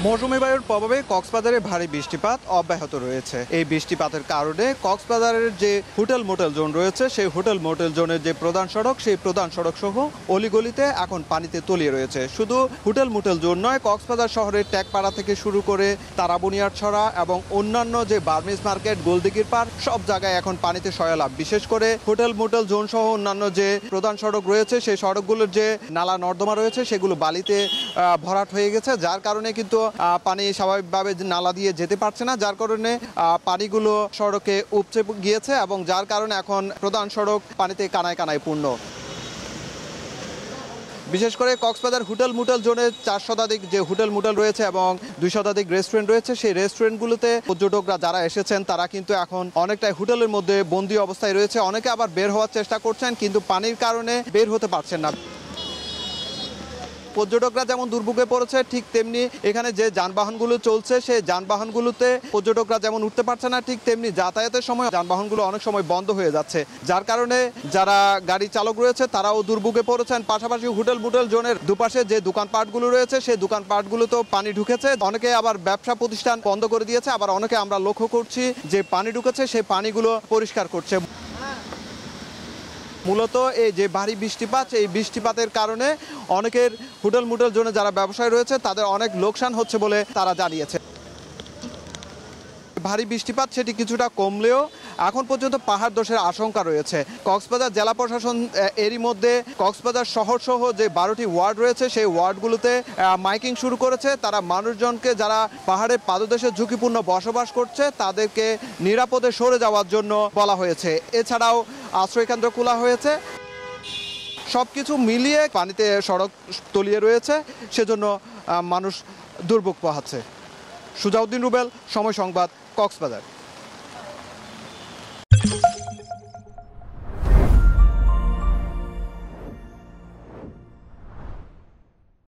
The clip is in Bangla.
মৌসুমী বায়ুর প্রভাবে কক্সবাজারে ভারী বৃষ্টিপাত অব্যাহত রয়েছে। এই বৃষ্টিপাতের কারণে কক্সবাজারের যে হোটেল মোটেল জোন রয়েছে সেই হোটেল মোটেল জোনের যে প্রধান সড়ক সেই প্রধান সড়ক সহ অলিগলিতে এখন পানিতে তলিয়ে রয়েছে। শুধু হোটেল মোটেল জোন নয়, কক্সবাজার শহরের ট্যাগপাড়া থেকে শুরু করে তারাবুনিয়ারছড়া এবং অন্যান্য যে বার্মিজ মার্কেট, গোলদিঘির পাড় সব জায়গায় এখন পানিতে সয়লাভ। বিশেষ করে হোটেল মোটেল জোন সহ অন্যান্য যে প্রধান সড়ক রয়েছে সেই সড়কগুলোর যে নালা নর্দমা রয়েছে সেগুলো বালিতে ভরাট হয়ে গেছে, যার কারণে কিন্তু পানি স্বাভাবিকভাবে নালা দিয়ে যেতে পারছে না, যার কারণে পানিগুলো সড়কে উপচে গিয়েছে এবং যার কারণে এখন প্রধান সড়ক পানিতে কানায় কানায় পূর্ণ। বিশেষ করে কক্সবাজার হোটেল মোটেল জোনে 4 শতাধিক যে হোটেল মোটেল রয়েছে এবং 2 শতাধিক রেস্টুরেন্ট রয়েছে, সেই রেস্টুরেন্টগুলোতে পর্যটকরা যারা এসেছেন তারা কিন্তু এখন অনেকটাই হোটেলের মধ্যে বন্দী অবস্থায় রয়েছে। অনেকে আবার বের হওয়ার চেষ্টা করছেন কিন্তু পানির কারণে বের হতে পারছেন না। পর্যটকরা যেমন দুর্ভোগে পড়েছে, ঠিক তেমনি এখানে যে যানবাহনগুলো চলছে সেই যানবাহনগুলোতে পর্যটকরা যেমন উঠতে পারছে না, ঠিক তেমনি যাতায়াতের সময় যানবাহনগুলো অনেক সময় বন্ধ হয়ে যাচ্ছে, যার কারণে যারা গাড়ি চালক রয়েছে তারাও দুর্ভোগে পড়েছেন। পাশাপাশি হোটেল মোটেল জোনের দুপাশে যে দোকানপাটগুলো রয়েছে সেই দোকানপাটগুলোতেও পানি ঢুকেছে। অনেকে আবার ব্যবসা প্রতিষ্ঠান বন্ধ করে দিয়েছে, আবার অনেকে আমরা লক্ষ্য করছি যে পানি ঢুকেছে সেই পানিগুলো পরিষ্কার করছে। মূলত এই যে ভারী বৃষ্টিপাত, এই বৃষ্টিপাতের কারণে অনেকের হোটেল মোটেল জোনে যারা ব্যবসায়ী রয়েছে তাদের অনেক লোকসান হচ্ছে বলে তারা জানিয়েছে। ভারী বৃষ্টিপাত সেটি কিছুটা কমলেও এখন পর্যন্ত পাহাড় ধসের আশঙ্কা রয়েছে। কক্সবাজার জেলা প্রশাসন এরই মধ্যে কক্সবাজার শহর সহ যে 12টি ওয়ার্ড রয়েছে সেই ওয়ার্ডগুলোতে মাইকিং শুরু করেছে। তারা মানুষজনকে যারা পাহাড়ের পাদদেশে ঝুঁকিপূর্ণ বসবাস করছে তাদেরকে নিরাপদে সরে যাওয়ার জন্য বলা হয়েছে। এছাড়াও আশ্রয়কেন্দ্র খোলা হয়েছে। সব কিছু মিলিয়ে পানিতে সড়ক তলিয়ে রয়েছে, সেজন্য মানুষ দুর্ভোগ পোহাচ্ছে। সুজাউদ্দিন রুবেল, সময় সংবাদ, কক্সবাজার।